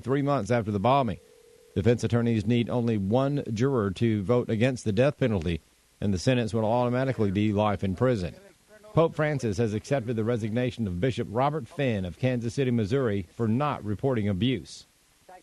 3 months after the bombing. Defense attorneys need only one juror to vote against the death penalty, and the sentence will automatically be life in prison. Pope Francis has accepted the resignation of Bishop Robert Finn of Kansas City, Missouri, for not reporting abuse.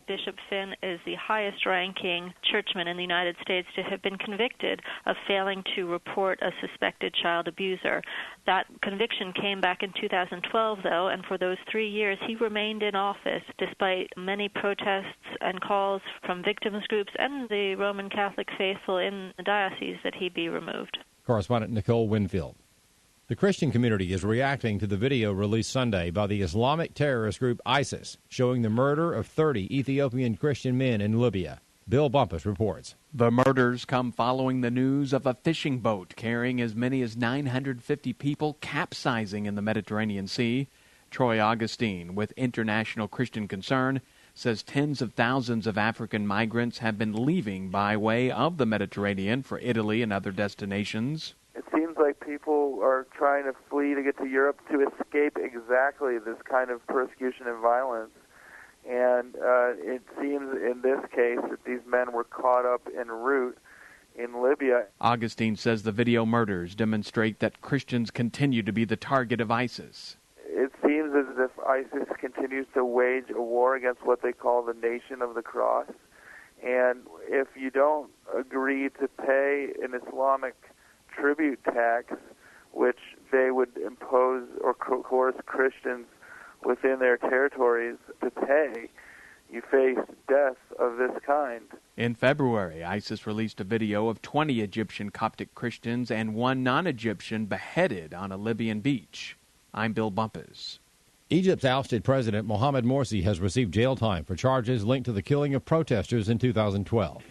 Bishop Finn is the highest-ranking churchman in the United States to have been convicted of failing to report a suspected child abuser. That conviction came back in 2012, though, and for those 3 years he remained in office despite many protests and calls from victims groups and the Roman Catholic faithful in the diocese that he be removed. Correspondent Nicole Winfield. The Christian community is reacting to the video released Sunday by the Islamic terrorist group ISIS, showing the murder of 30 Ethiopian Christian men in Libya. Bill Bumpus reports. The murders come following the news of a fishing boat carrying as many as 950 people capsizing in the Mediterranean Sea. Troy Augustine, with International Christian Concern, says tens of thousands of African migrants have been leaving by way of the Mediterranean for Italy and other destinations. It seems like people are trying to flee to get to Europe to escape exactly this kind of persecution and violence. And it seems in this case that these men were caught up en route in Libya. Augustine says the video murders demonstrate that Christians continue to be the target of ISIS. It seems as if ISIS continues to wage a war against what they call the Nation of the Cross. And if you don't agree to pay an Islamic tribute tax, which they would impose or coerce Christians within their territories to pay, you face death of this kind. In February, ISIS released a video of 20 Egyptian Coptic Christians and one non-Egyptian beheaded on a Libyan beach. I'm Bill Bumpus. Egypt's ousted President Mohamed Morsi has received jail time for charges linked to the killing of protesters in 2012.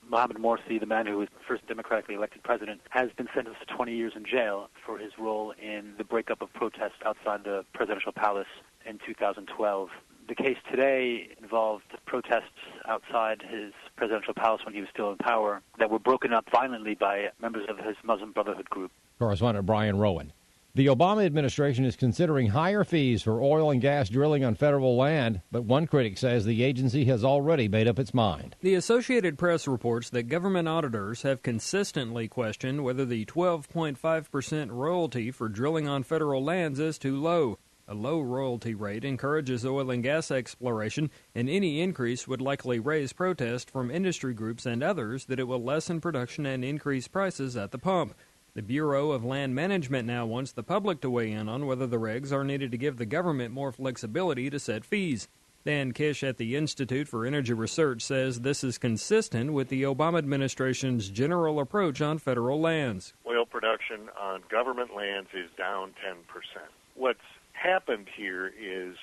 Mohamed Morsi, the man who was the first democratically elected president, has been sentenced to 20 years in jail for his role in the breakup of protests outside the presidential palace in 2012. The case today involved protests outside his presidential palace when he was still in power that were broken up violently by members of his Muslim Brotherhood group. Correspondent Brian Rowan. The Obama administration is considering higher fees for oil and gas drilling on federal land, but one critic says the agency has already made up its mind. The Associated Press reports that government auditors have consistently questioned whether the 12.5% royalty for drilling on federal lands is too low. A low royalty rate encourages oil and gas exploration, and any increase would likely raise protest from industry groups and others that it will lessen production and increase prices at the pump. The Bureau of Land Management now wants the public to weigh in on whether the regs are needed to give the government more flexibility to set fees. Dan Kish at the Institute for Energy Research says this is consistent with the Obama administration's general approach on federal lands. Oil production on government lands is down 10%. What's happened here is,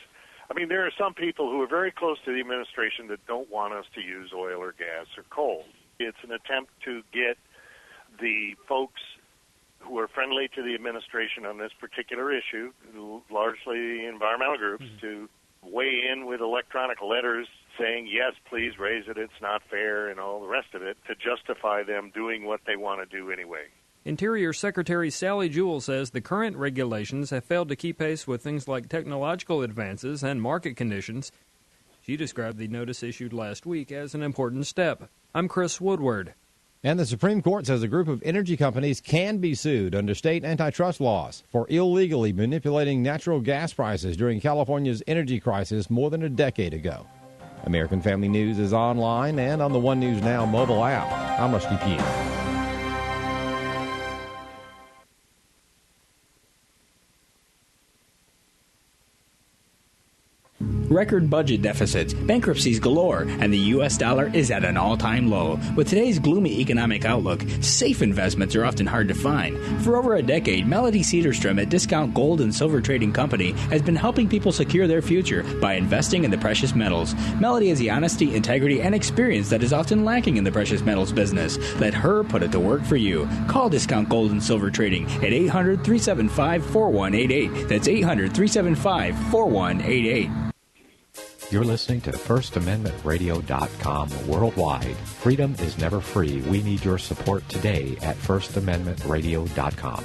there are some people who are very close to the administration that don't want us to use oil or gas or coal. It's an attempt to get the folks who are friendly to the administration on this particular issue, largely the environmental groups, to weigh in with electronic letters saying, yes, please raise it, it's not fair, and all the rest of it, to justify them doing what they want to do anyway. Interior Secretary Sally Jewell says the current regulations have failed to keep pace with things like technological advances and market conditions. She described the notice issued last week as an important step. I'm Chris Woodward. And the Supreme Court says a group of energy companies can be sued under state antitrust laws for illegally manipulating natural gas prices during California's energy crisis more than a decade ago. American Family News is online and on the One News Now mobile app. I'm Rusty Pugh. Record budget deficits, bankruptcies galore, and the U.S. dollar is at an all-time low. With today's gloomy economic outlook, safe investments are often hard to find. For over a decade, Melody Cedarstrom at Discount Gold and Silver Trading Company has been helping people secure their future by investing in the precious metals. Melody has the honesty, integrity, and experience that is often lacking in the precious metals business. Let her put it to work for you. Call Discount Gold and Silver Trading at 800-375-4188. That's 800-375-4188. You're listening to FirstAmendmentRadio.com worldwide. Freedom is never free. We need your support today at FirstAmendmentRadio.com.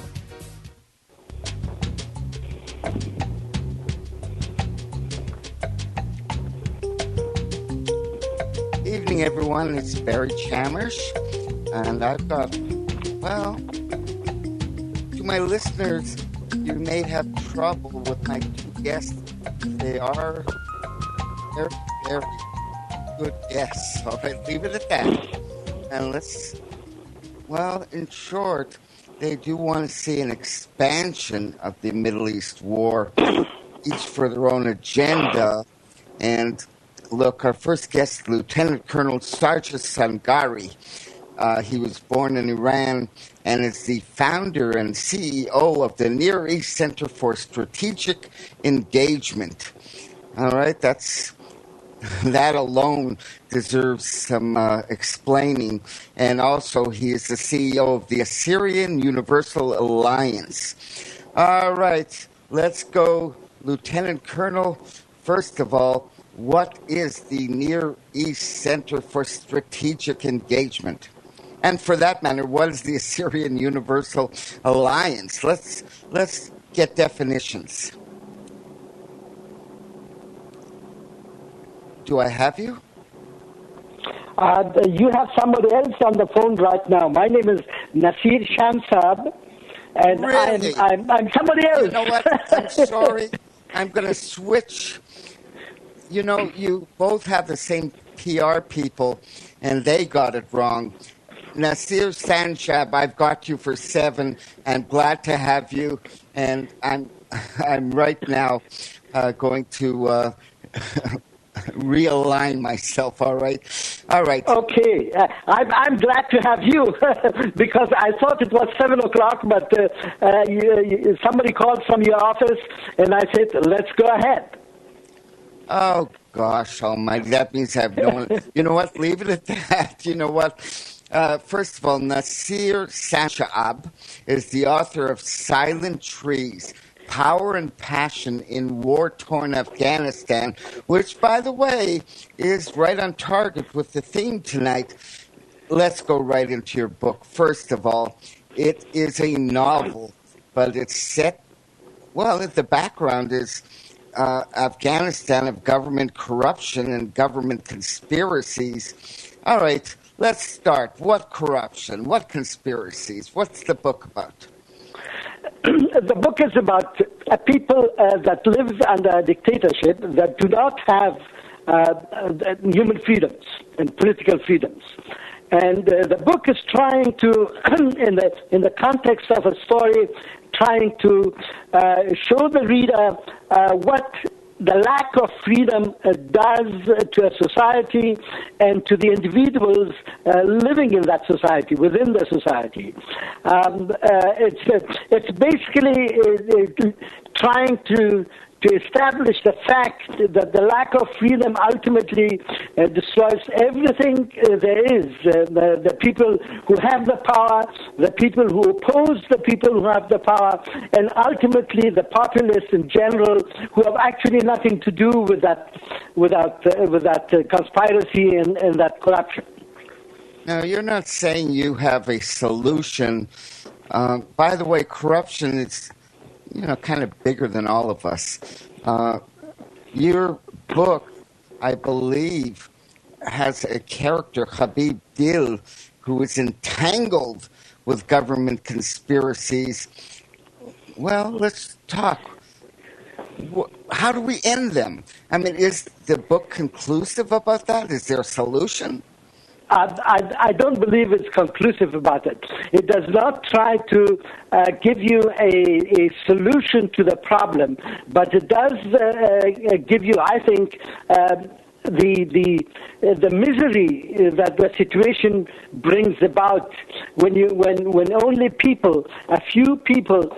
evening, everyone. It's Barry Chamish, and I've got, well, to my listeners, you may have trouble with my two guests. They are very, very good guests. All right, leave it at that. And in short, they do want to see an expansion of the Middle East war, each for their own agenda. And look, our first guest, Lieutenant Colonel Sarja Sangari. He was born in Iran and is the founder and CEO of the Near East Center for Strategic Engagement. All right, that alone deserves some explaining. And also, he is the CEO of the Assyrian Universal Alliance. All right, let's go, Lieutenant Colonel. First of all, what is the Near East Center for Strategic Engagement? And for that matter, what is the Assyrian Universal Alliance? Let's get definitions. Do I have you? You have somebody else on the phone right now. My name is Nasir Shansab, and really? I'm somebody else. You know what? I'm sorry. I'm going to switch. You know, you both have the same PR people, and they got it wrong. Nasir Shansab, I've got you for 7, and glad to have you. And I'm right now going to realign myself. All right. Okay, I'm glad to have you because I thought it was 7:00, but somebody called from your office, and I said, "Let's go ahead." Oh gosh, almighty! That means I have no one. You know what? Leave it at that. You know what? First of all, Nasir Shansab is the author of Silent Trees, Power and Passion in War-Torn Afghanistan, which, by the way, is right on target with the theme tonight. Let's go right into your book. First of all, it is a novel, but it's set, the background is Afghanistan of government corruption and government conspiracies. All right, let's start. What corruption? What conspiracies? What's the book about? The book is about people that live under a dictatorship that do not have human freedoms and political freedoms. And the book is trying to, in the context of a story, trying to show the reader what the lack of freedom does to a society and to the individuals living in that society, within the society. It's basically trying to establish the fact that the lack of freedom ultimately destroys everything there is. The people who have the power, the people who oppose the people who have the power, and ultimately the populace in general who have actually nothing to do with that conspiracy and that corruption. Now, you're not saying you have a solution. By the way, corruption is kind of bigger than all of us. Your book, I believe, has a character, Habib Dil, who is entangled with government conspiracies. Well, let's talk. How do we end them? I mean, is the book conclusive about that? Is there a solution? I don't believe it's conclusive about it. It does not try to give you a solution to the problem, but it does give you, I think, the misery that the situation brings about when only a few people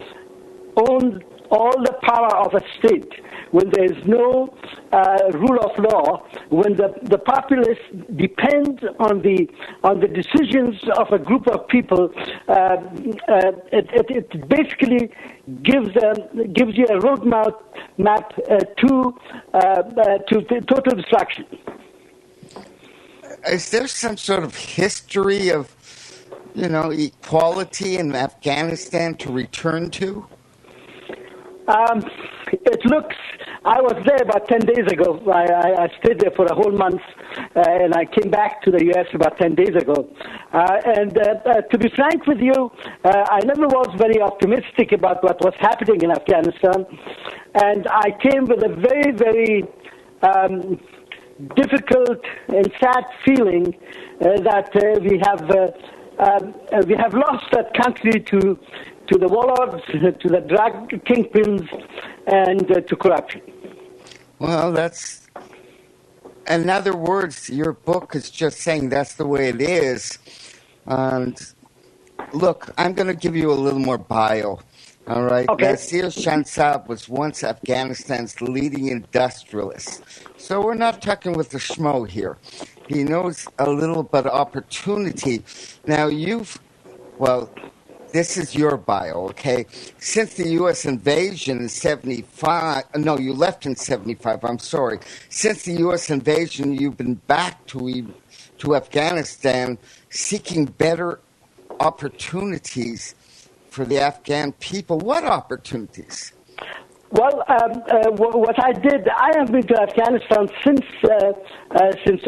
own all the power of a state, when there is no rule of law, when the populace depends on the decisions of a group of people, it basically gives you a roadmap to total destruction. Is there some sort of history of, equality in Afghanistan to return to? It looks I was there about 10 days ago. I stayed there for a whole month, and I came back to the U.S. about 10 days ago. To be frank with you, I never was very optimistic about what was happening in Afghanistan, and I came with a very, very difficult and sad feeling that we have lost that country to the warlords, to the drug kingpins, and to corruption. Well, that's, in other words, your book is just saying that's the way it is. And look, I'm going to give you a little more bio. All right. Okay. Nasir Shansab was once Afghanistan's leading industrialist. So we're not talking with the schmo here. He knows a little about opportunity. Now, this is your bio, okay? Since the U.S. invasion in 75, no, you left in 75, I'm sorry. Since the U.S. invasion, you've been back to Afghanistan seeking better opportunities for the Afghan people. What opportunities? Well, what I did, I have been to Afghanistan since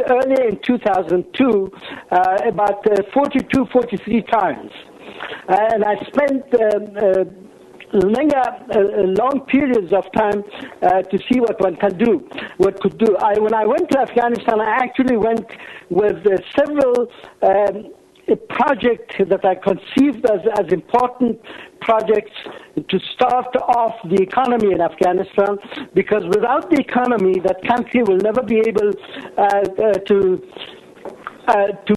early in 2002, about 43 times. And I spent long periods of time to see what one can do, what could do. When I went to Afghanistan, I actually went with several projects that I conceived as important projects to start off the economy in Afghanistan, because without the economy, that country will never be able to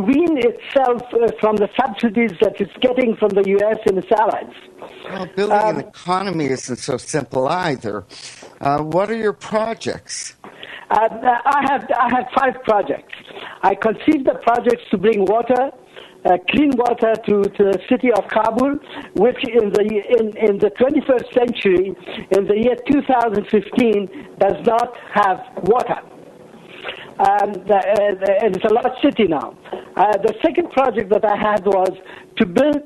wean itself from the subsidies that it's getting from the U.S. and its allies. Well, building an economy isn't so simple either. What are your projects? I had 5 projects. I conceived the projects to bring water, clean water to the city of Kabul, which in the 21st century, in the year 2015, does not have water. And it's a large city now. The second project that I had was to build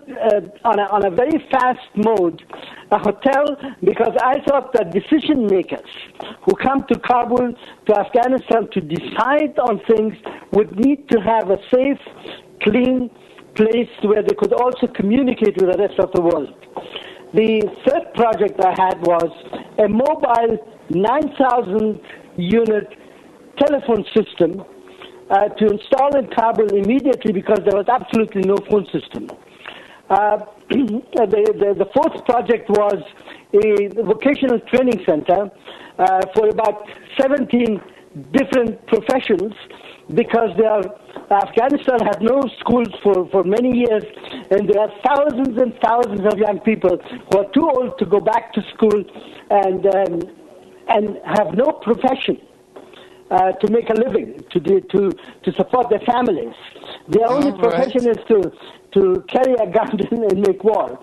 on a very fast mode a hotel, because I thought that decision makers who come to Kabul, to Afghanistan to decide on things would need to have a safe, clean place where they could also communicate with the rest of the world. The third project I had was a mobile 9,000-unit telephone system to install in Kabul immediately, because there was absolutely no phone system. The fourth project was a vocational training center for about 17 different professions, because Afghanistan had no schools for many years, and there are thousands and thousands of young people who are too old to go back to school and have no profession to make a living, to support their families. Their only profession is to carry a gun and make war.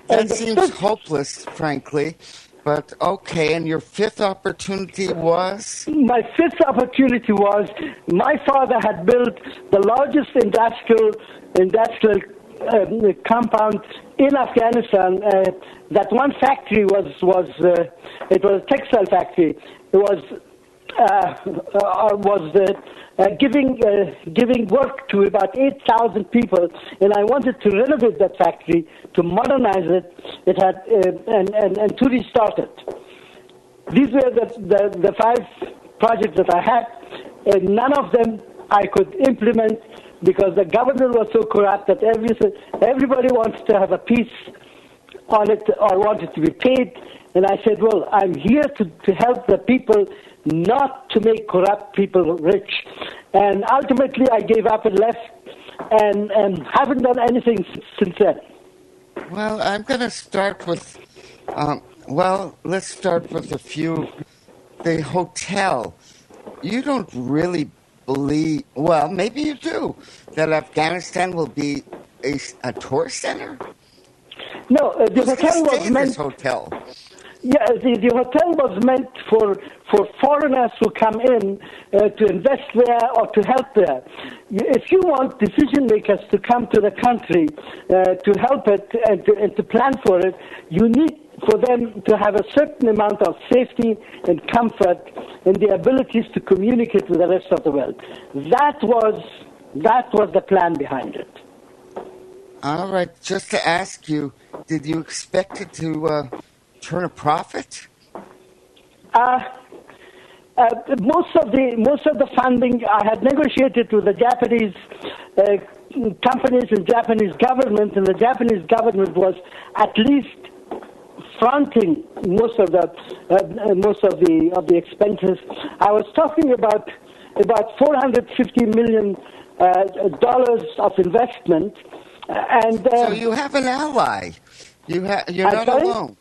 That seems hopeless, frankly. But okay, and your fifth opportunity was? My fifth opportunity was, my father had built the largest industrial compound in Afghanistan. That one factory was a textile factory. It was giving work to about 8,000 people, and I wanted to renovate that factory, to modernize it. It had and to restart it. These were the 5 projects that I had, and none of them I could implement because the government was so corrupt that everybody wanted to have a piece on it or wanted to be paid. And I said, well, I'm here to help the people, not to make corrupt people rich. And ultimately, I gave up and left, and haven't done anything since then. Well, I'm going to start with, let's start with the hotel. You don't really believe, well, maybe you do, that Afghanistan will be a tourist center? No, the hotel was meant... hotel? Yeah, the hotel was meant for foreigners who come in to invest there or to help there. If you want decision makers to come to the country to help it and to plan for it, you need for them to have a certain amount of safety and comfort and the abilities to communicate with the rest of the world. That was the plan behind it. All right. Just to ask you, did you expect it to turn a profit? Most of the funding I had negotiated with the Japanese companies and Japanese government, and the Japanese government was at least fronting most of the expenses. I was talking about $450 million of investment, and so you have an ally. You're not alone.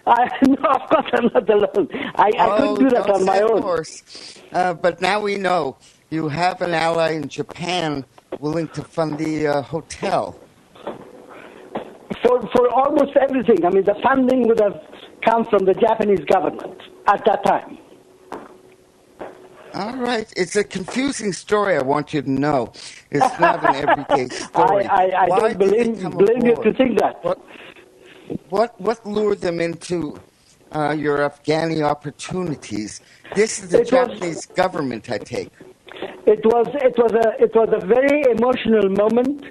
No, of course I'm not alone. I couldn't do that on my own. Of course. But now we know you have an ally in Japan willing to fund the hotel. For almost everything. I mean, the funding would have come from the Japanese government at that time. All right. It's a confusing story, I want you to know. It's not an everyday story. I don't blame you to think that. What lured them into your Afghani opportunities? This is the Japanese government, I take. It was a very emotional moment.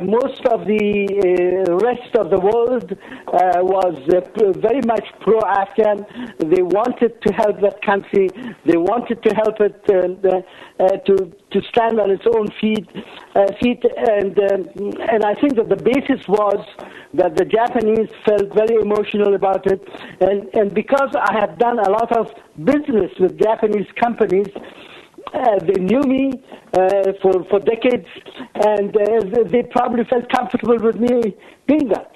Most of the rest of the world was very much pro-Afghan. They wanted to help that country. They wanted to help it to stand on its own feet. And I think that the basis was that the Japanese felt very emotional about it. And because I had done a lot of business with Japanese companies, they knew me for decades, and they probably felt comfortable with me doing that.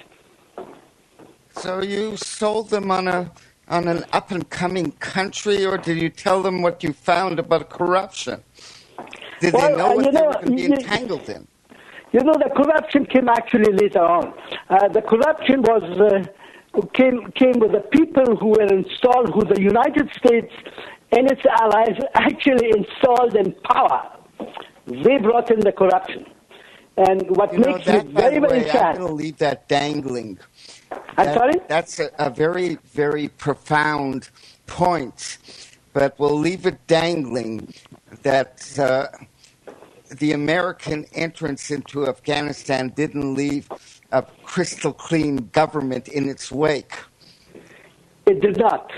So you sold them on an up-and-coming country, or did you tell them what you found about corruption? Did they know what they were going to be entangled in? You know, the corruption came actually later on. The corruption came with the people who were installed, who the United States and its allies actually installed in power. They brought in the corruption. And what makes me very, very sad... I'm going to leave that dangling. I'm sorry? That's a very, very profound point. But we'll leave it dangling that the American entrance into Afghanistan didn't leave a crystal clean government in its wake. It did not.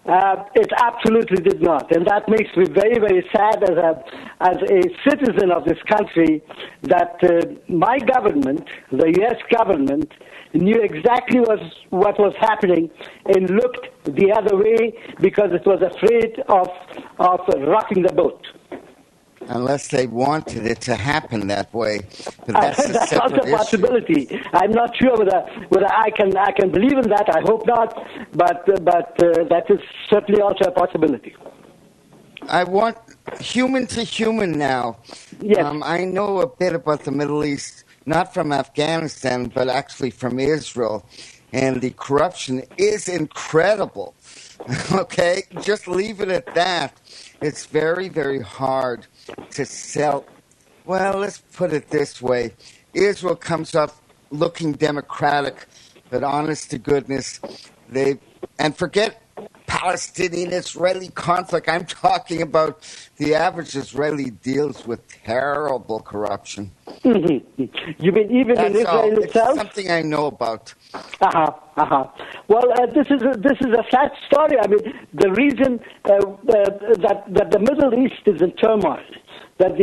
It absolutely did not, and that makes me very, very sad as a citizen of this country that my government, the U.S. government, knew exactly what was happening and looked the other way because it was afraid of rocking the boat. Unless they wanted it to happen that way. But that's also a possibility. I'm not sure whether I can believe in that. I hope not. But that is certainly also a possibility. I want human to human now. Yes. I know a bit about the Middle East, not from Afghanistan, but actually from Israel. And the corruption is incredible. Okay? Just leave it at that. It's very, very hard to sell. Well, let's put it this way. Israel comes up looking democratic, but honest to goodness, and forget Palestinian-Israeli conflict. I'm talking about the average Israeli deals with terrible corruption. Mm-hmm. You mean even in Israel itself? It's something I know about. Well, this is a sad story. I mean, the reason that the Middle East is in turmoil, that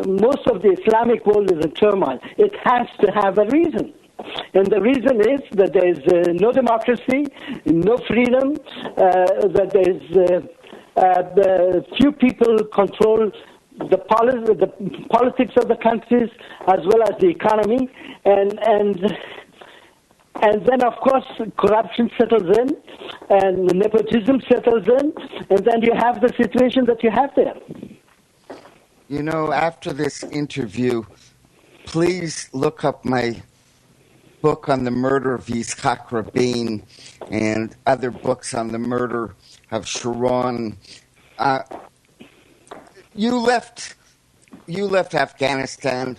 most of the Islamic world is in turmoil, it has to have a reason. And the reason is that there is no democracy, no freedom, that the few people control the politics of the countries as well as the economy, and then, of course, corruption settles in, and nepotism settles in, and then you have the situation that you have there. You know, after this interview, please look up my book on the murder of Yitzhak Rabin and other books on the murder of Sharon. You left Afghanistan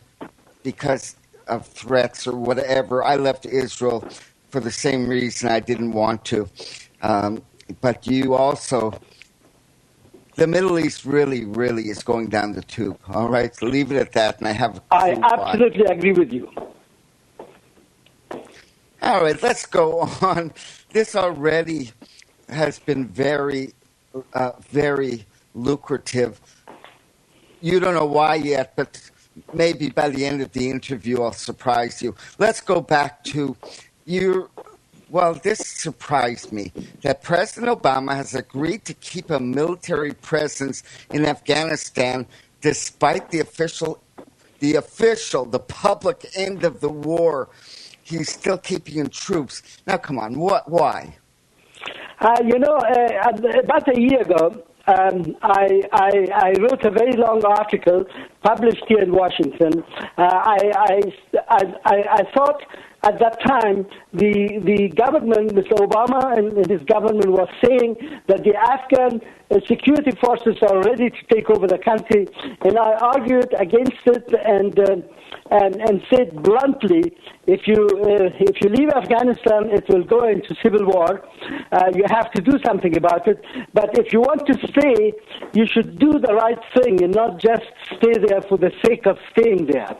because of threats or whatever. I left Israel for the same reason I didn't want to. But you also, the Middle East really, really is going down the tube. All right, so leave it at that, and I absolutely agree with you. All right, let's go on. This already has been very, very lucrative. You don't know why yet, but maybe by the end of the interview I'll surprise you. Let's go back to your... Well, this surprised me, that President Obama has agreed to keep a military presence in Afghanistan despite the public end of the war. He's still keeping in troops. Now, come on, why? About a year ago, I wrote a very long article published here in Washington. I thought at that time the government, Mr. Obama and his government, was saying that the Afghan security forces are ready to take over the country, and I argued against it and said bluntly, if you leave Afghanistan, it will go into civil war. You have to do something about it. But if you want to stay, you should do the right thing and not just stay there for the sake of staying there.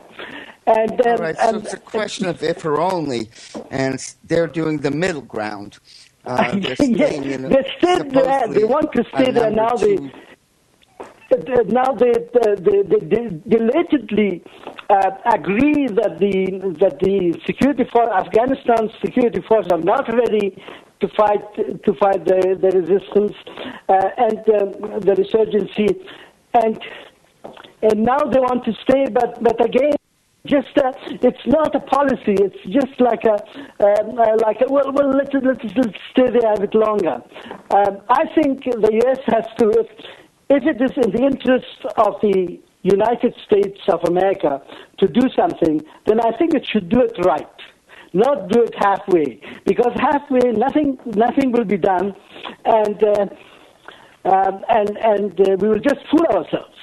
And all right, so it's a question of if or only, and they're doing the middle ground. They're staying in they stayed there. They want to stay there now. They belatedly agree that the security force, Afghanistan's security force, are not ready to fight the resistance and the resurgency, and now they want to stay, but again. It's not a policy. It's just let's stay there a bit longer. I think the U.S. has to, if it is in the interest of the United States of America to do something, then I think it should do it right, not do it halfway. Because halfway, nothing will be done, and we will just fool ourselves.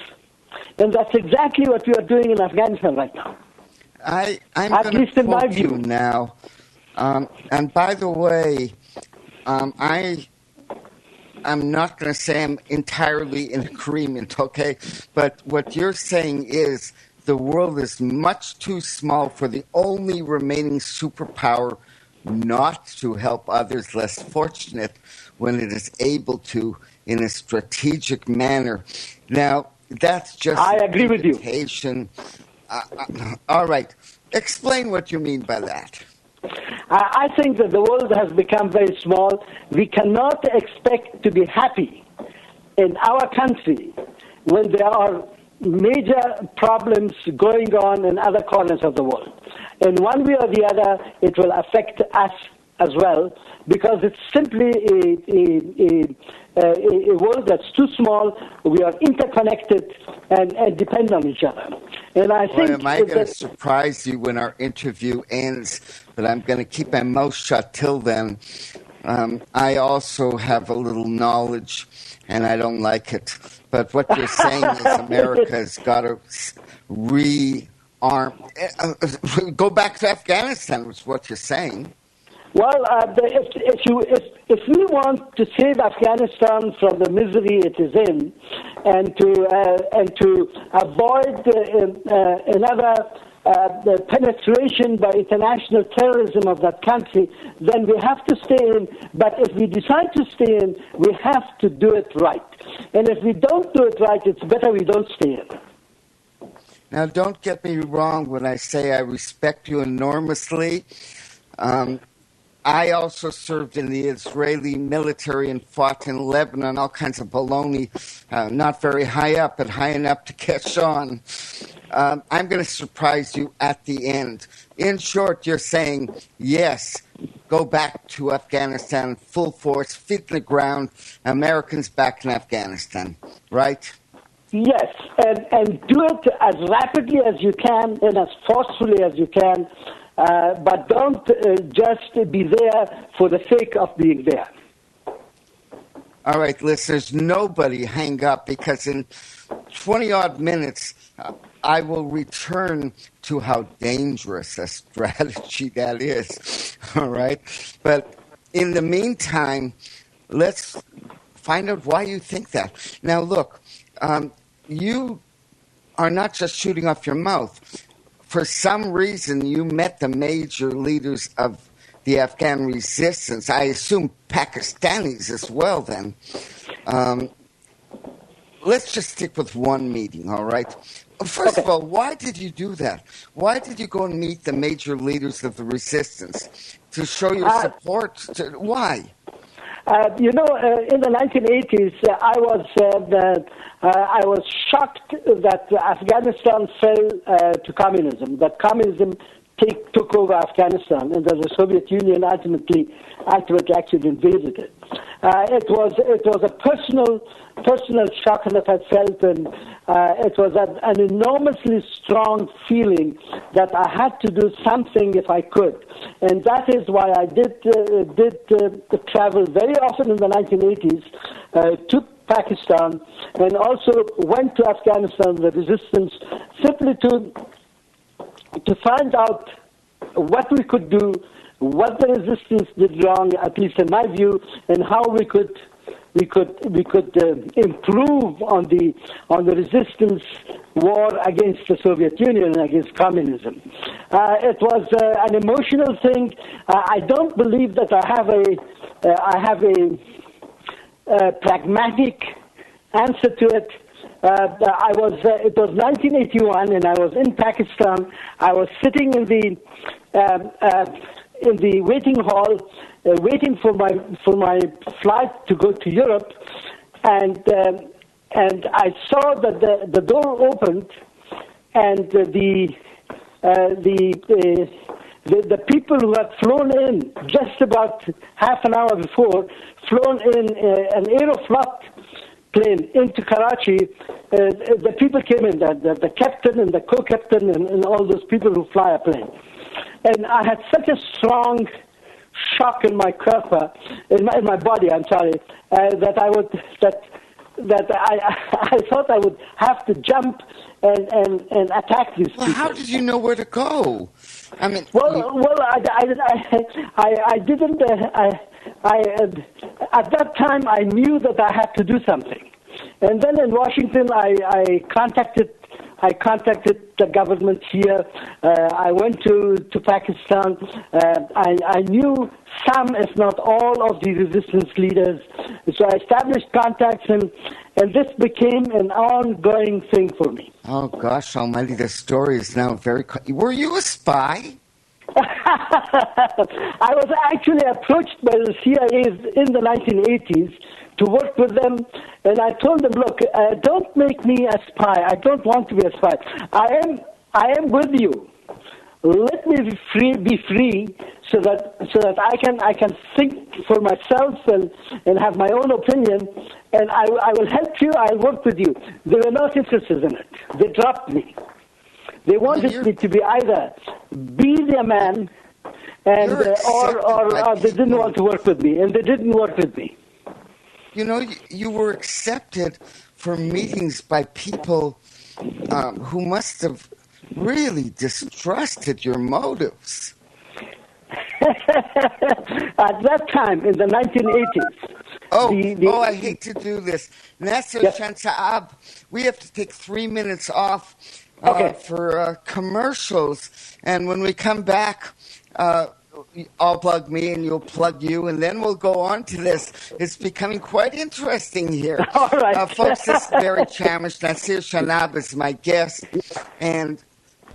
And that's exactly what we are doing in Afghanistan right now. I'm going to quote you now. And by the way, I'm not going to say I'm entirely in agreement, okay? But what you're saying is the world is much too small for the only remaining superpower not to help others less fortunate when it is able to in a strategic manner. Now, that's just I agree with you. All right. Explain what you mean by that. I think that the world has become very small. We cannot expect to be happy in our country when there are major problems going on in other corners of the world. In one way or the other, it will affect us as well, because it's simply a world that's too small. We are interconnected and depend on each other. And I think am I going to surprise you when our interview ends? But I'm going to keep my mouth shut till then. I also have a little knowledge, and I don't like it. But what you're saying is America's got to rearm. Go back to Afghanistan, is what you're saying. Well, if we want to save Afghanistan from the misery it is in, and to avoid another penetration by international terrorism of that country, then we have to stay in. But if we decide to stay in, we have to do it right. And if we don't do it right, it's better we don't stay in. Now, don't get me wrong when I say I respect you enormously. I also served in the Israeli military and fought in Lebanon, all kinds of baloney, not very high up, but high enough to catch on. I'm going to surprise you at the end. In short, you're saying, yes, go back to Afghanistan, full force, feet in the ground, Americans back in Afghanistan, right? Yes, and do it as rapidly as you can and as forcefully as you can. But don't just be there for the sake of being there. All right, listeners, nobody hang up, because in 20-odd minutes, I will return to how dangerous a strategy that is. All right? But in the meantime, let's find out why you think that. Now, look, you are not just shooting off your mouth. For some reason, you met the major leaders of the Afghan resistance. I assume Pakistanis as well, then. Let's just stick with one meeting, all right? First of all, why did you do that? Why did you go and meet the major leaders of the resistance? To show your support? Why? In the 1980s, I was shocked that Afghanistan fell to communism, that communism took over Afghanistan, and that the Soviet Union ultimately actually invaded it. It was a personal shock that I felt, and it was an enormously strong feeling that I had to do something if I could, and that is why I did travel very often in the 1980s to Pakistan, and also went to Afghanistan, the resistance, simply to find out what we could do, what the resistance did wrong, at least in my view, and how we could improve on the resistance war against the Soviet Union and against communism. It was an emotional thing. I don't believe that I have a pragmatic answer to it. It was 1981, and I was in Pakistan. I was sitting in the waiting hall, waiting for my flight to go to Europe, and I saw that the door opened, and the people who had flown in just about half an hour before, flown in an Aeroflot plane into Karachi, the people came in, the captain and the co-captain and all those people who fly a plane. And I had such a strong shock in my in my body, I'm sorry, that I thought I would have to jump and attack these people. How did you know where to go? I mean, I didn't. At that time, I knew that I had to do something, and then in Washington, I contacted the government here. I went to Pakistan. I knew some, if not all, of the resistance leaders. So I established contacts, and this became an ongoing thing for me. Oh, gosh almighty, the story is now very... Were you a spy? I was actually approached by the CIA in the 1980s to work with them, and I told them, look, don't make me a spy. I don't want to be a spy. I am with you. Let me be free, so that I can think for myself and have my own opinion, and I will help you. I'll work with you. They were not interested in it. They dropped me. They wanted me to be either be their man, and or they didn't want to work with me, and they didn't work with me. You know, you were accepted for meetings by people who must have really distrusted your motives. At that time, in the 1980s. I hate to do this. Nasir, yes. Shansab, we have to take 3 minutes off for commercials. And when we come back, I'll plug me and you'll plug you, and then we'll go on to this. It's becoming quite interesting here. All right. Folks, this is Barry Chamish. Nasir Shansab is my guest. And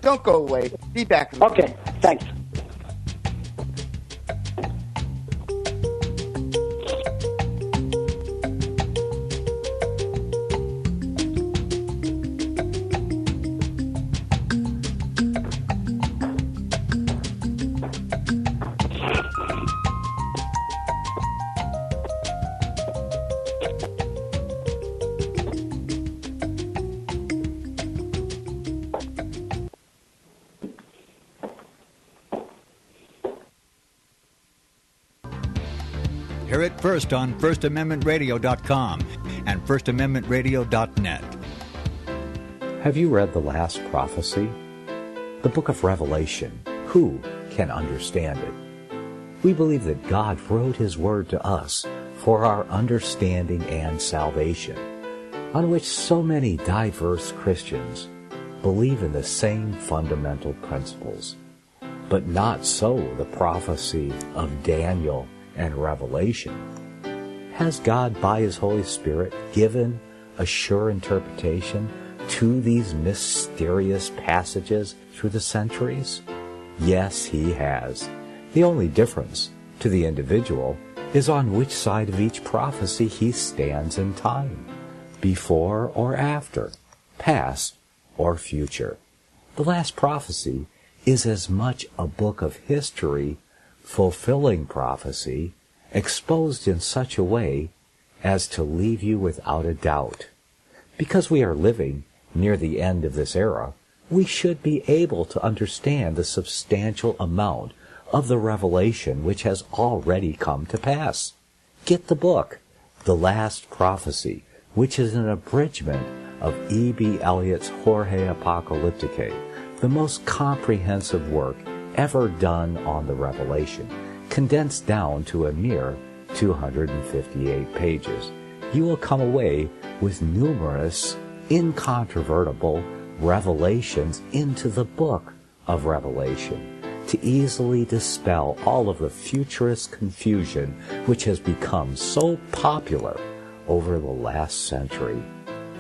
don't go away. Be back. Okay, thanks. Hear it first on FirstAmendmentRadio.com and FirstAmendmentRadio.net. Have you read the last prophecy? The book of Revelation. Who can understand it? We believe that God wrote His Word to us for our understanding and salvation, on which so many diverse Christians believe in the same fundamental principles. But not so the prophecy of Daniel and Revelation. Has God, by His Holy Spirit, given a sure interpretation to these mysterious passages through the centuries? Yes, He has. The only difference to the individual is on which side of each prophecy he stands in time, before or after, past or future. The last prophecy is as much a book of history, fulfilling prophecy, exposed in such a way as to leave you without a doubt. Because we are living near the end of this era, we should be able to understand the substantial amount of the revelation which has already come to pass. Get the book, The Last Prophecy, which is an abridgment of E.B. Elliott's Jorge Apocalypticae, the most comprehensive work ever done on the Revelation, condensed down to a mere 258 pages. You will come away with numerous, incontrovertible revelations into the book of Revelation, to easily dispel all of the futurist confusion which has become so popular over the last century.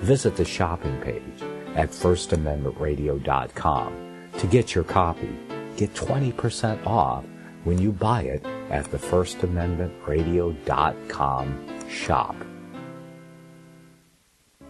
Visit the shopping page at FirstAmendmentRadio.com to get your copy. Get 20% off when you buy it at the FirstAmendmentRadio.com shop.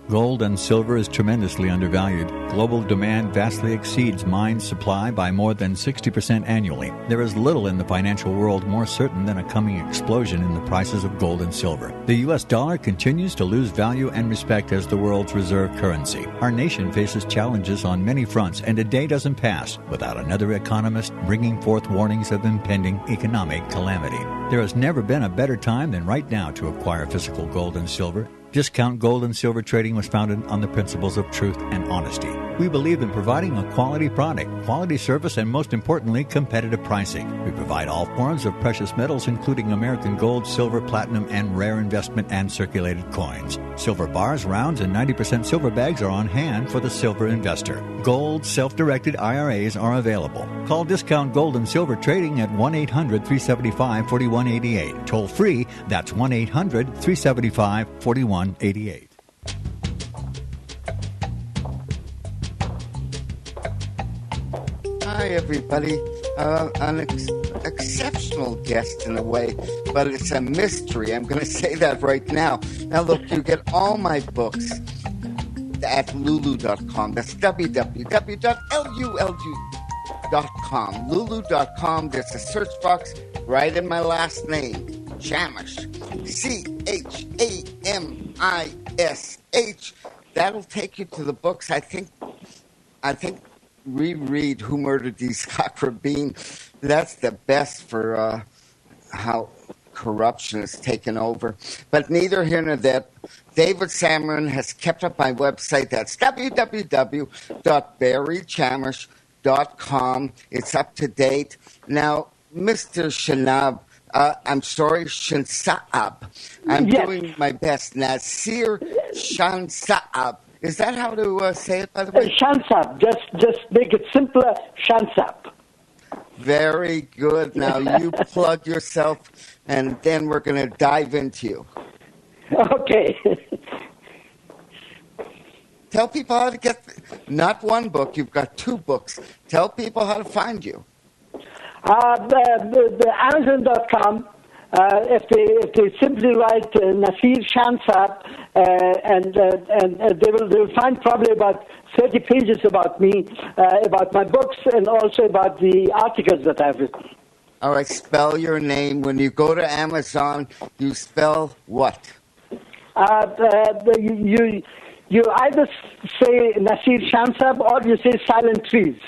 Gold and silver is tremendously undervalued. Global demand vastly exceeds mine supply by more than 60% annually. There is little in the financial world more certain than a coming explosion in the prices of gold and silver. The U.S. dollar continues to lose value and respect as the world's reserve currency. Our nation faces challenges on many fronts, and a day doesn't pass without another economist bringing forth warnings of impending economic calamity. There has never been a better time than right now to acquire physical gold and silver. Discount Gold and Silver Trading was founded on the principles of truth and honesty. We believe in providing a quality product, quality service, and most importantly, competitive pricing. We provide all forms of precious metals, including American gold, silver, platinum, and rare investment and circulated coins. Silver bars, rounds, and 90% silver bags are on hand for the silver investor. Gold self-directed IRAs are available. Call Discount Gold and Silver Trading at 1-800-375-4188. Toll free, that's 1-800-375-4188. Hi, everybody. An exceptional guest in a way, but it's a mystery. I'm going to say that right now. Now, look, you get all my books at lulu.com. That's www.lulu.com. Lulu.com. There's a search box right in my last name, Chamish. Chamish. That'll take you to the books. I think reread Who Murdered Yitzhak Rabin. That's the best for how corruption has taken over. But neither here nor there. David Samarin has kept up my website. That's www.barrychamish.com. It's up to date. Now, Mr. Shansab. I'm doing my best. Nasir Shansab. Is that how to say it, by the way? Shansab. Just make it simpler, Shansab. Very good. Now you plug yourself, and then we're going to dive into you. Okay. Tell people how to get, not one book, you've got 2 books. Tell people how to find you. The Amazon.com. If they simply write Nasir Shansab, and they will find probably about 30 pages about me, about my books, and also about the articles that I've written. All right, spell your name. When you go to Amazon, you spell what? You either say Nasir Shansab or you say Silent Trees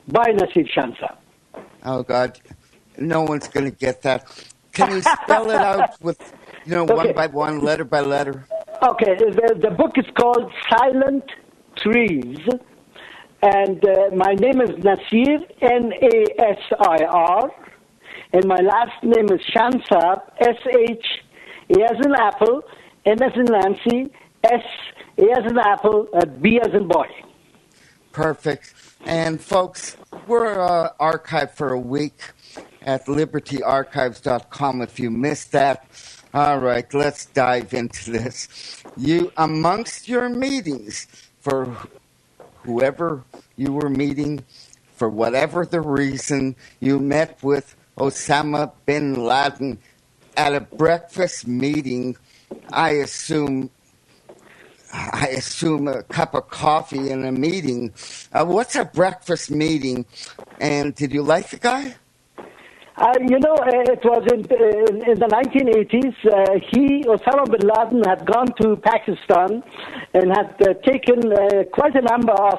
by Nasir Shansab. Oh, God. No one's going to get that. Can you spell it out with, one by one, letter by letter? Okay. The book is called Silent threes. And my name is Nasir, Nasir, and my last name is Shansab, SH, A as in apple, N as in Nancy, S, A as in apple, B as in boy. Perfect. And folks, we're archived for a week at libertyarchives.com if you missed that. All right, let's dive into this. You, amongst your meetings, for whoever you were meeting, for whatever the reason, you met with Osama bin Laden at a breakfast meeting. I assume a cup of coffee in a meeting. What's a breakfast meeting? And did you like the guy? It was in the 1980s. Osama bin Laden had gone to Pakistan and had taken quite a number of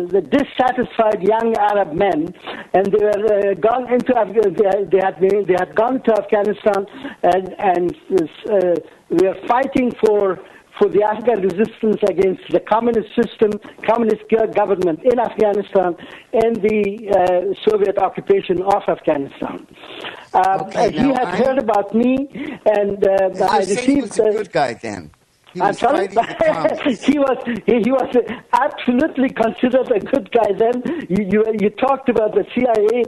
the dissatisfied young Arab men, and they were gone into they had gone to Afghanistan and we were fighting for the Afghan resistance against the communist system, communist government in Afghanistan, and the Soviet occupation of Afghanistan. He had heard about me, and I received. He was a good guy then. I'm sorry. he was absolutely considered a good guy then. You talked about the CIA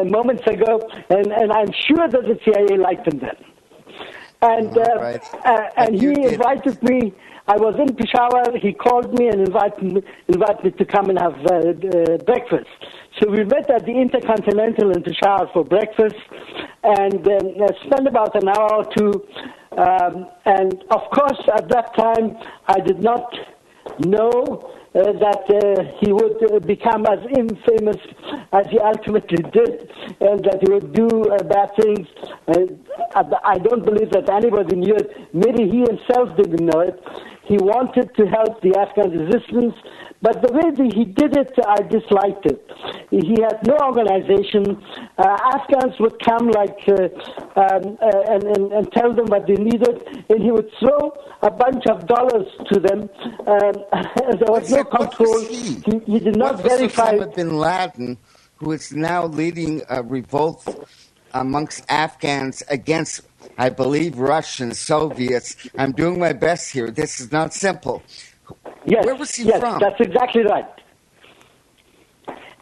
moments ago, and I'm sure that the CIA liked him then. And he invited me. I was in Peshawar. He called me and invited me to come and have breakfast. So we met at the Intercontinental in Peshawar for breakfast, and spent about an hour or two. And of course, at that time, I did not know that he would become as infamous as he ultimately did, and that he would do bad things. I don't believe that anybody knew it. Maybe he himself didn't know it. He wanted to help the Afghan resistance, but the way that he did it, I disliked it. He had no organization. Afghans would come and tell them what they needed, and he would throw a bunch of dollars to them. There was no control. He did not verify. Osama bin Laden, who is now leading a revolt amongst Afghans against, I believe, Russians, Soviets. I'm doing my best here. This is not simple. Yes, where was he from? Yes, that's exactly right.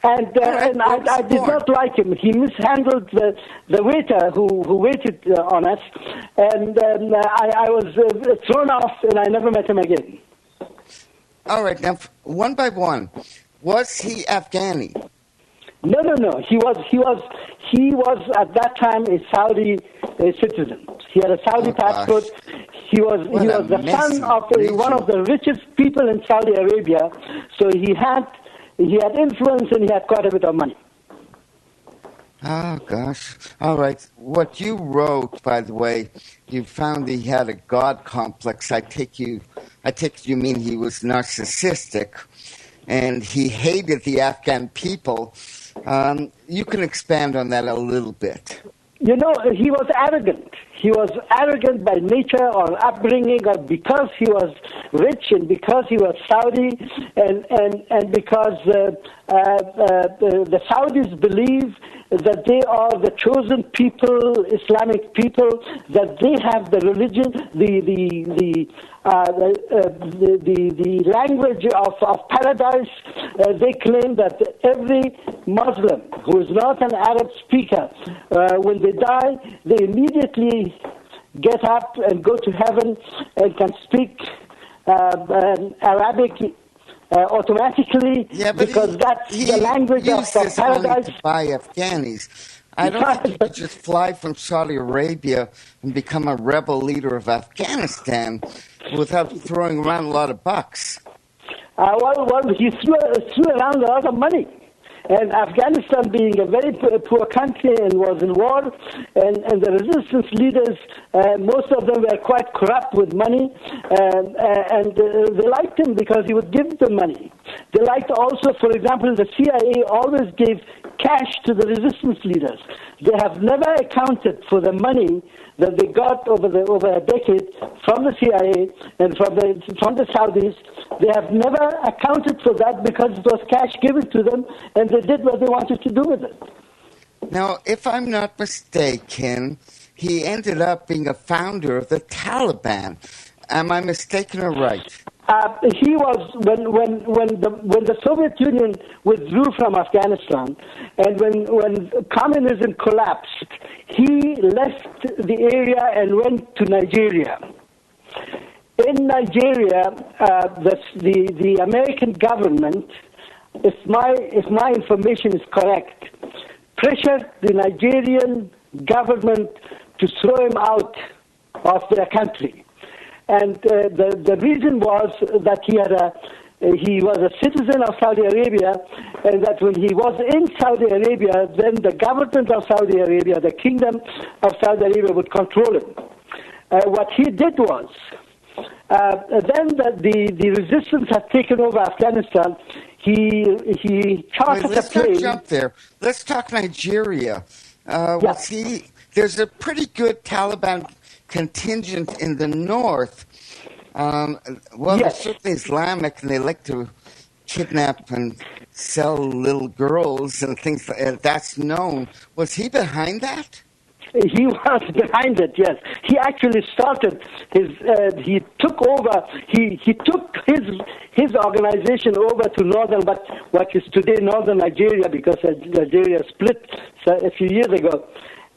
And I did not like him. He mishandled the waiter who waited on us, and I was thrown off, and I never met him again. All right, now one by one, was he Afghani? No. He was at that time a Saudi citizen. He had a Saudi passport. He was the son of one of the richest people in Saudi Arabia. So he had influence and he had quite a bit of money. Oh gosh! All right. What you wrote, by the way, you found he had a God complex. I take you mean he was narcissistic, and he hated the Afghan people. You can expand on that a little bit. He was arrogant. He was arrogant by nature or upbringing, or because he was rich and because he was Saudi, and because the Saudis believe that they are the chosen people, Islamic people, that they have the religion, the language of paradise. They claim that every Muslim who is not an Arab speaker, when they die, they immediately get up and go to heaven and can speak Arabic automatically, because that's the language of paradise. To buy Afghanis. I don't think you could just fly from Saudi Arabia and become a rebel leader of Afghanistan without throwing around a lot of bucks. He threw around a lot of money. And Afghanistan being a very poor country and was in war, and the resistance leaders, most of them were quite corrupt with money, and they liked him because he would give them money. They liked also, for example, the CIA always gave cash to the resistance leaders. They have never accounted for the money that they got over a decade from the CIA and from the Saudis. They have never accounted for that because it was cash given to them, and they did what they wanted to do with it. Now, if I'm not mistaken, he ended up being a founder of the Taliban. Am I mistaken or right? He was when the Soviet Union withdrew from Afghanistan, and when communism collapsed, he left the area and went to Nigeria. In Nigeria, the American government, if my information is correct, pressured the Nigerian government to throw him out of their country. And the reason was that he was a citizen of Saudi Arabia, and that when he was in Saudi Arabia, then the government of Saudi Arabia, the kingdom of Saudi Arabia, would control him. What he did was, then the resistance had taken over Afghanistan. He chartered a plane. Let's not jump there. Let's talk Nigeria. There's a pretty good Taliban contingent in the north. They're certainly Islamic, and they like to kidnap and sell little girls and things like that. That's known. Was he behind that? He was behind it, yes. He actually started he took over, he took his organization over to northern, what is today northern Nigeria, because Nigeria split a few years ago.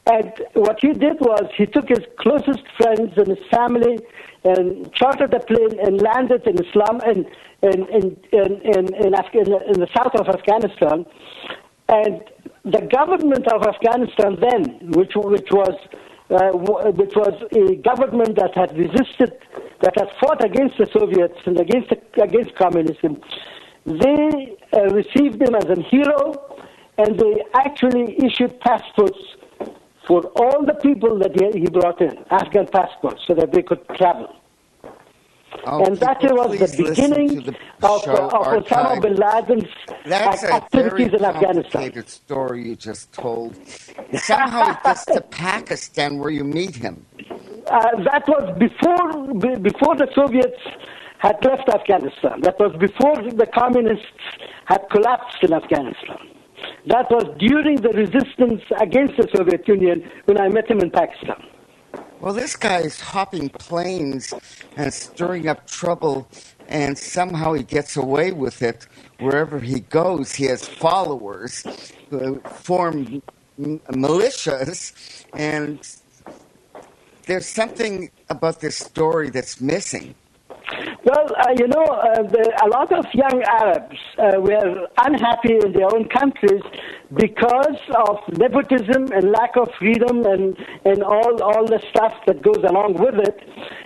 And what he did was he took his closest friends and his family and chartered a plane and landed in Islam in the south of Afghanistan. And the government of Afghanistan then, which was a government that had resisted, that had fought against the Soviets and against communism, they received him as a hero, and they actually issued passports for all the people that he brought in, Afghan passports, so that they could travel. And that was the beginning of Osama bin Laden's activities in Afghanistan. That's a very complicated story you just told. Somehow he gets to Pakistan, where you meet him. That was before the Soviets had left Afghanistan. That was before the communists had collapsed in Afghanistan. That was during the resistance against the Soviet Union when I met him in Pakistan. Well, this guy is hopping planes and stirring up trouble, and somehow he gets away with it. Wherever he goes, he has followers who form militias, and there's something about this story that's missing. Well, a lot of young Arabs were unhappy in their own countries because of nepotism and lack of freedom and all the stuff that goes along with it,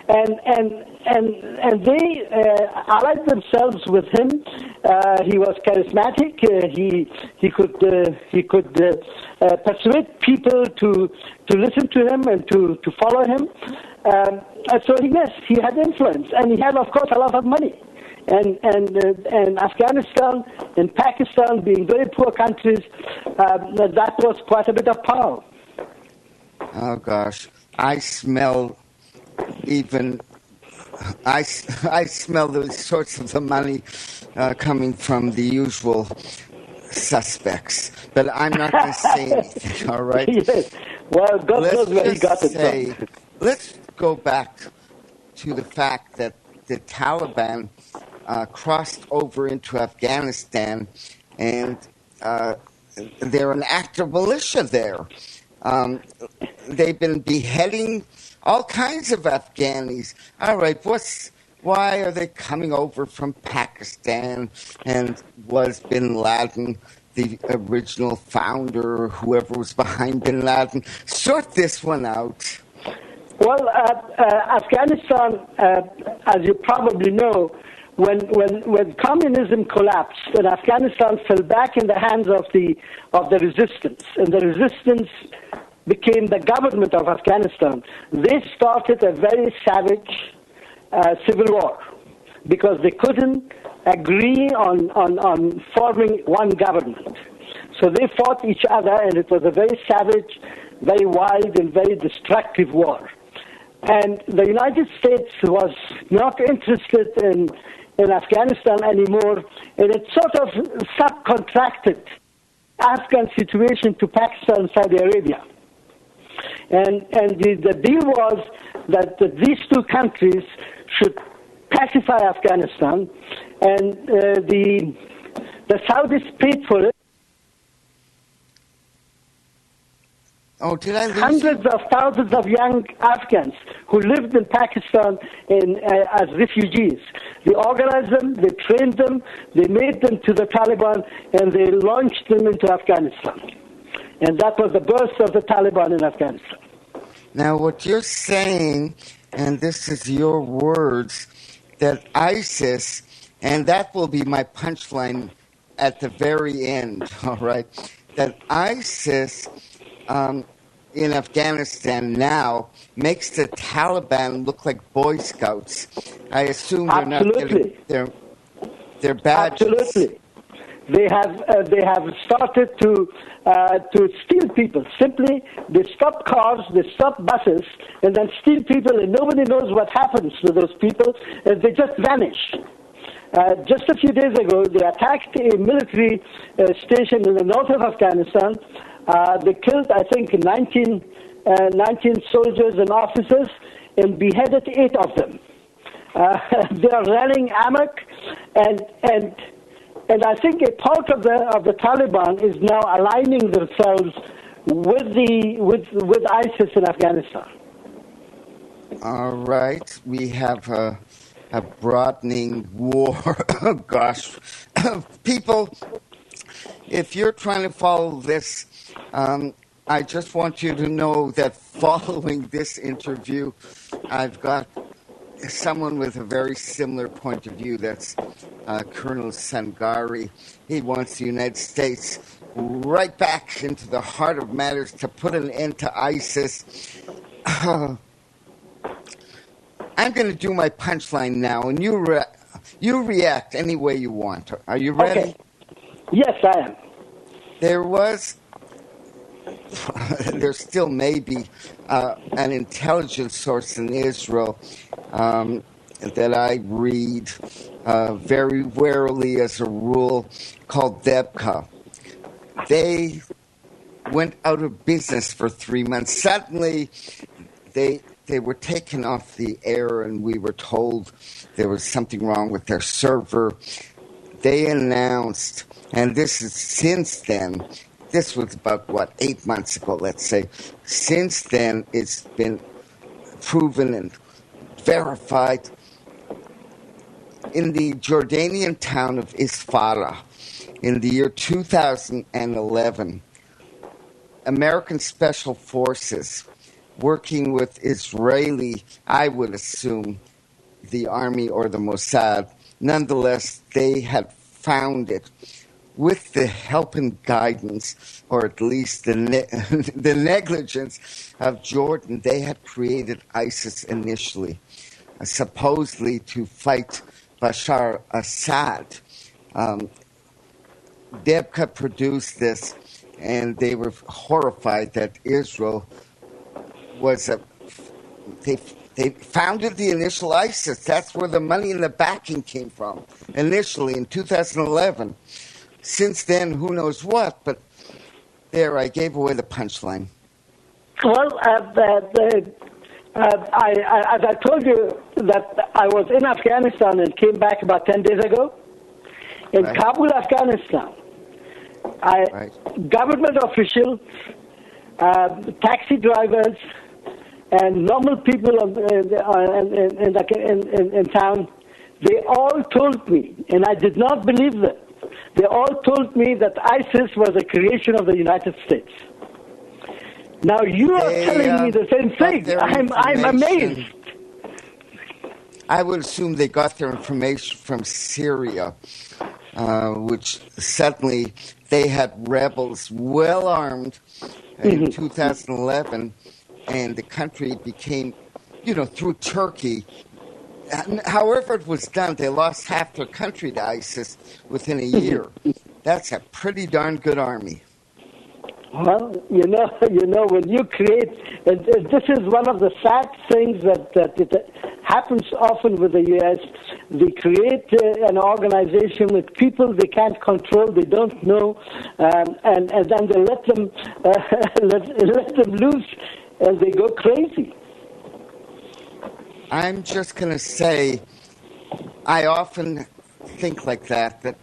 and they allied themselves with him. He was charismatic. He could persuade people to listen to him and to follow him. So yes, he had influence, and he had, of course, a lot of money. And Afghanistan and Pakistan being very poor countries, that was quite a bit of power. Oh gosh, I smell the sorts of the money coming from the usual suspects, but I'm not going to say anything. All right. Yes. Well, God knows where he got it from. Let's go back to the fact that the Taliban crossed over into Afghanistan, and they're an active militia there. They've been beheading all kinds of Afghanis. All right, why are they coming over from Pakistan? And was bin Laden the original founder, or whoever was behind bin Laden? Sort this one out. Well, Afghanistan, as you probably know, when communism collapsed and Afghanistan fell back in the hands of the resistance, and the resistance became the government of Afghanistan, they started a very savage civil war because they couldn't agree on forming one government. So they fought each other, and it was a very savage, very wild, and very destructive war. And the United States was not interested in Afghanistan anymore, and it sort of subcontracted Afghan situation to Pakistan and Saudi Arabia. And the deal was that these two countries should pacify Afghanistan, and the Saudis paid for it. Oh, did I lose Hundreds of thousands of young Afghans who lived in Pakistan as refugees. They organized them, they trained them, they made them to the Taliban, and they launched them into Afghanistan. And that was the birth of the Taliban in Afghanistan. Now, what you're saying, and this is your words, that ISIS, and that will be my punchline at the very end, all right, that ISIS in Afghanistan now makes the Taliban look like Boy Scouts. I assume they're not getting their badges. Absolutely. They have started to steal people. Simply, they stop cars, they stop buses, and then steal people, and nobody knows what happens to those people, and they just vanish. Just a few days ago, they attacked a military station in the north of Afghanistan. They killed, I think, 19 soldiers and officers and beheaded 8 of them. They are running amok, and I think a part of the Taliban is now aligning themselves with ISIS in Afghanistan. All right, we have a broadening war. Oh, gosh, people, if you're trying to follow this, I just want you to know that following this interview, I've got someone with a very similar point of view. That's Colonel Sangari. He wants the United States right back into the heart of matters to put an end to ISIS. I'm going to do my punchline now, and you react any way you want. Are you ready? Okay. Yes, I am. There still may be an intelligence source in Israel that I read very warily as a rule called Debka. They went out of business for 3 months. Suddenly, they were taken off the air, and we were told there was something wrong with their server. They announced, and this is since then, this was about, 8 months ago, let's say. Since then, it's been proven and verified in the Jordanian town of Isfara in the year 2011. American Special Forces, working with Israeli, I would assume, the Army or the Mossad, nonetheless, they had found it. With the help and guidance, or at least the negligence of Jordan, they had created ISIS initially, supposedly to fight Bashar Assad. Debka produced this, and they were horrified that Israel was they founded the initial ISIS. That's where the money and the backing came from, initially in 2011. Since then, who knows what, but there, I gave away the punchline. Well, as I told you that I was in Afghanistan and came back about 10 days ago. In Kabul, Afghanistan, government officials, taxi drivers, and normal people in town, they all told me, and I did not believe them, they all told me that ISIS was a creation of the United States. Now you are telling me the same thing. I'm amazed. I would assume they got their information from Syria, which suddenly they had rebels well armed in 2011, and the country became, through Turkey, however it was done, they lost half their country to ISIS within a year. That's a pretty darn good army. Well, you know, when you create, this is one of the sad things that it happens often with the U.S. They create an organization with people they can't control, they don't know, and then they let them let them loose, and they go crazy. I'm just going to say, I often think like that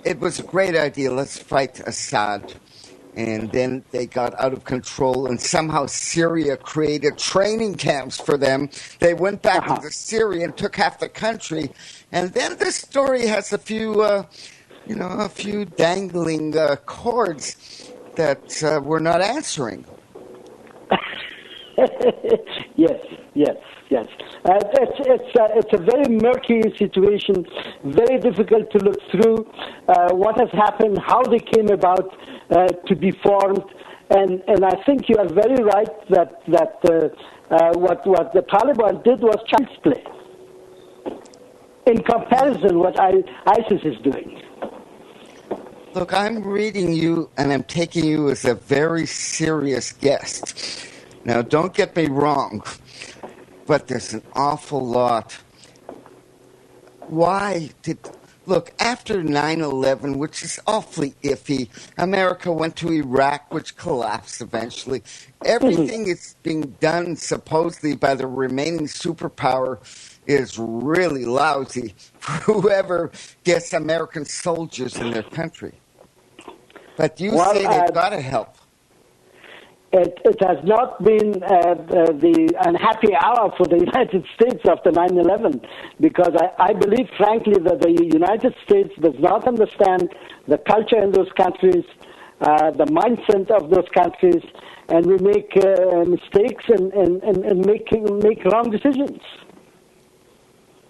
it was a great idea, let's fight Assad. And then they got out of control, and somehow Syria created training camps for them. They went back into Syria and took half the country. And then this story has a few dangling cords that we're not answering. Yes. It's a very murky situation, very difficult to look through what has happened, how they came about to be formed, and I think you are very right that what the Taliban did was child's play in comparison what ISIS is doing. Look, I'm reading you, and I'm taking you as a very serious guest. Now, don't get me wrong, but there's an awful lot. Look, after 9/11, which is awfully iffy, America went to Iraq, which collapsed eventually. Everything is being done supposedly by the remaining superpower is really lousy for whoever gets American soldiers in their country. But you say they've got to help. It has not been the unhappy hour for the United States after 9/11, because I believe, frankly, that the United States does not understand the culture in those countries, the mindset of those countries, and we make mistakes and make wrong decisions.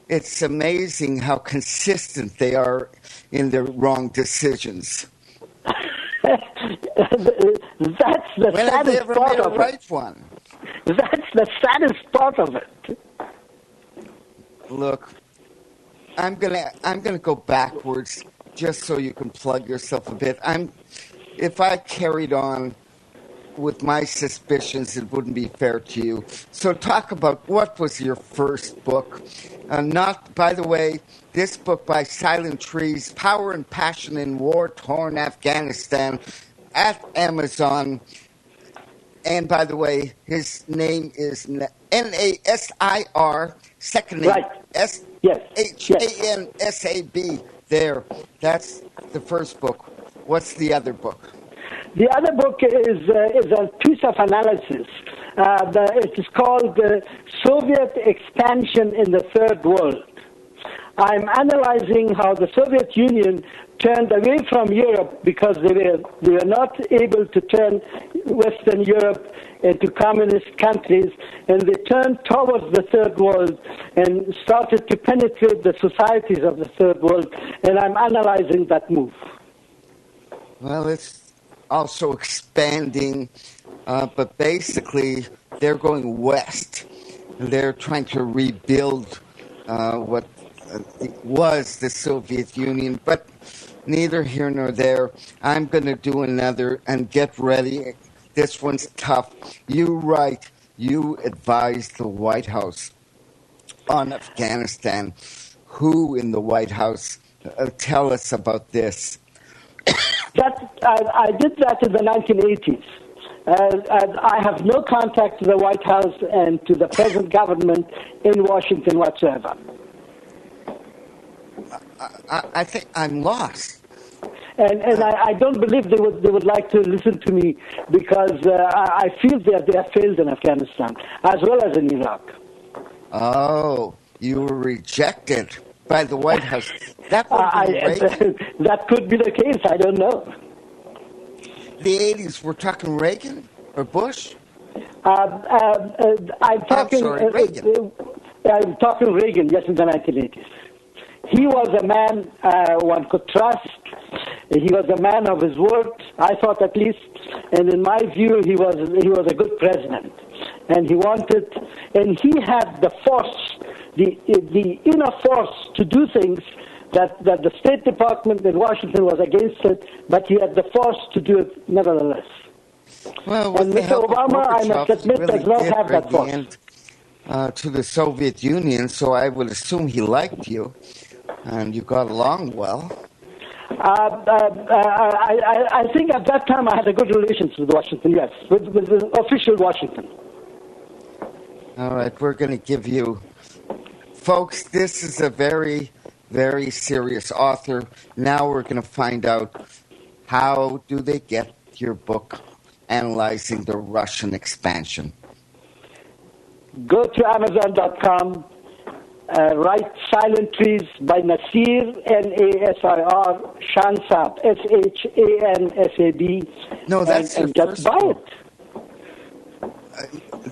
It's amazing how consistent they are in their wrong decisions. That's the saddest part of it. One? That's the saddest part of it. Look, I'm gonna go backwards just so you can plug yourself a bit. If I carried on with my suspicions, it wouldn't be fair to you. So talk about what was your first book. By the way, this book by Silent Trees, Power and Passion in War-Torn Afghanistan, at Amazon. And by the way, his name is Nasir, second name, right. Shansab. There, that's the first book. What's the other book? The other book is a piece of analysis. It is called Soviet Expansion in the Third World. I'm analyzing how the Soviet Union turned away from Europe because they were not able to turn Western Europe into communist countries, and they turned towards the Third World and started to penetrate the societies of the Third World, and I'm analyzing that move. Well, it's also expanding, but basically they're going west. They're trying to rebuild what was the Soviet Union, but neither here nor there. I'm going to do another, and get ready. This one's tough. You write, you advised the White House on Afghanistan. Who in the White House? Tell us about this. I did that in the 1980s. I have no contact to the White House and to the present government in Washington whatsoever. I think I'm lost. And I don't believe they would like to listen to me, because I feel that they have failed in Afghanistan as well as in Iraq. Oh, you were rejected by the White House. That that could be the case. I don't know. The 80s, we're talking Reagan or Bush? I'm talking Reagan. I'm talking Reagan, yes, in the 1980s. He was a man one could trust. He was a man of his word, I thought, at least. And in my view, he was a good president. And he had the force the inner force to do things that the State Department in Washington was against it, but he had the force to do it nevertheless. Well, and Mr. Obama, I must admit, really does not have that force. To the Soviet Union, so I would assume he liked you, and you got along well. I think at that time I had a good relations with Washington, yes, with the official Washington. All right, we're going to give you... Folks, this is a very, very serious author. Now we're going to find out how do they get your book analyzing the Russian expansion. Go to Amazon.com, write Silent Trees by Nasir, Nasir, Shansab, Shansab. No, that's and just buy it.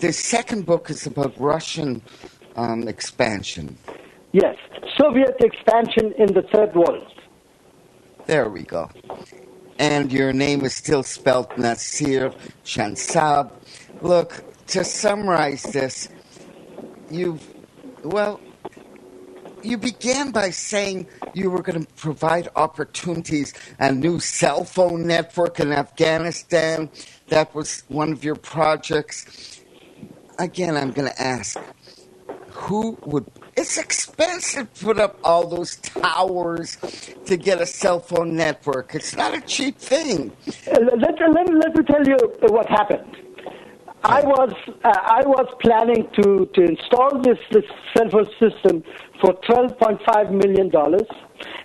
The second book is about Russian expansion. Yes, Soviet expansion in the Third World. There we go. And your name is still spelled Nasir Shansab. Look, to summarize this, you began by saying you were going to provide opportunities, a new cell phone network in Afghanistan. That was one of your projects. Again, I'm going to ask, who would... It's expensive to put up all those towers to get a cell phone network. It's not a cheap thing. Let me tell you what happened. I was planning to install this cell phone system for $12.5 million,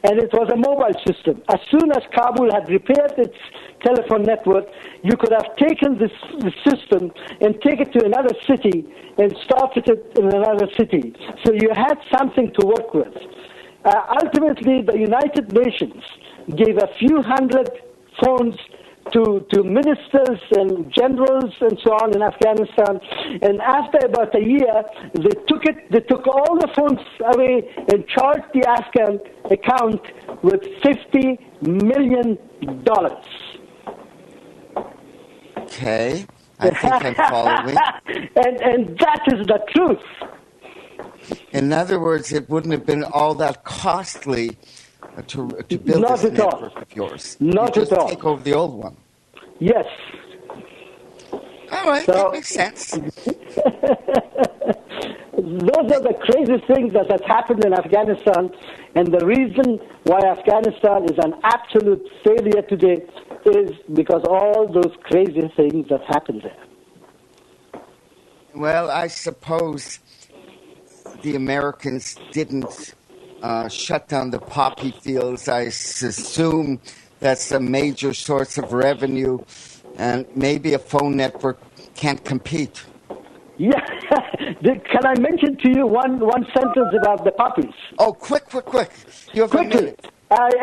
and it was a mobile system. As soon as Kabul had repaired its telephone network, you could have taken this system and take it to another city and started it in another city. So you had something to work with. Ultimately, the United Nations gave a few hundred phones to ministers and generals and so on in Afghanistan, and after about a year, they took all the phones away and charged the Afghan account with $50 million. Okay, I think I'm following. and that is the truth. In other words, it wouldn't have been all that costly to build Not this at all. network of yours. Not you at just all. take over the old one. Yes. All right, that makes sense. Those are the crazy things that have happened in Afghanistan, and the reason why Afghanistan is an absolute failure today is because all those crazy things that happened there. Well, I suppose the Americans didn't shut down the poppy fields. I assume that's a major source of revenue, and maybe a phone network can't compete. Yeah. Can I mention to you one sentence about the poppies? Oh, quick. You have Quickly. a minute.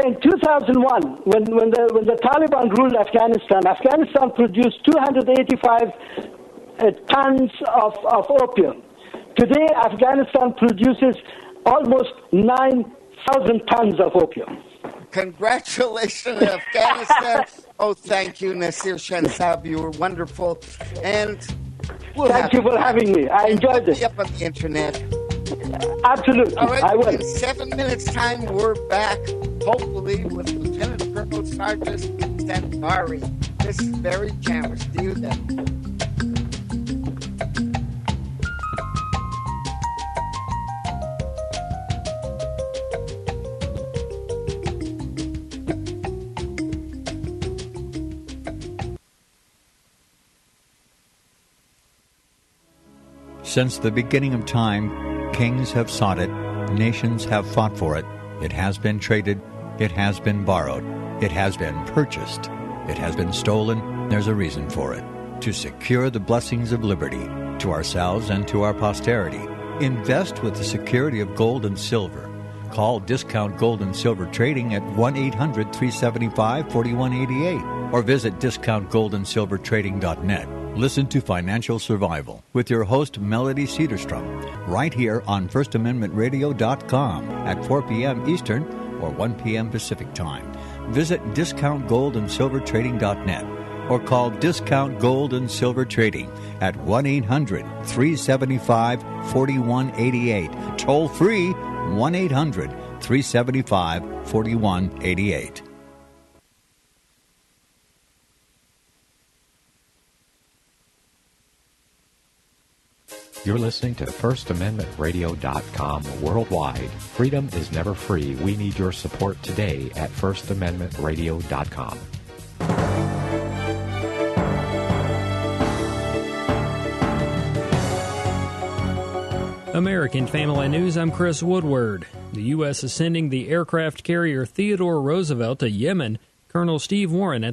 In 2001, when the Taliban ruled Afghanistan, Afghanistan produced 285 tons of opium. Today, Afghanistan produces almost 9,000 tons of opium. Congratulations, Afghanistan. Oh, thank you, Nasir Shansab. You were wonderful. And thank you for having me. I enjoyed it. Up on the internet. Absolutely. All right, I will. in 7 minutes' time, we're back, hopefully, with Lieutenant Colonel Sergeant Santari. This is Barry Chamish. See you then. Since the beginning of time, kings have sought it, nations have fought for it. It has been traded, it has been borrowed, it has been purchased, it has been stolen. There's a reason for it. To secure the blessings of liberty to ourselves and to our posterity, invest with the security of gold and silver. Call Discount Gold and Silver Trading at 1-800-375-4188 or visit discountgoldandsilvertrading.net. Listen to Financial Survival with your host, Melody Cedarstrom, right here on FirstAmendmentRadio.com at 4 p.m. Eastern or 1 p.m. Pacific Time. Visit DiscountGoldandSilverTrading.net or call Discount Gold and Silver Trading at 1-800-375-4188. Toll free, 1-800-375-4188. You're listening to FirstAmendmentRadio.com worldwide. Freedom is never free. We need your support today at FirstAmendmentRadio.com. American Family News, I'm Chris Woodward. The U.S. is sending the aircraft carrier Theodore Roosevelt to Yemen. Colonel Steve Warren at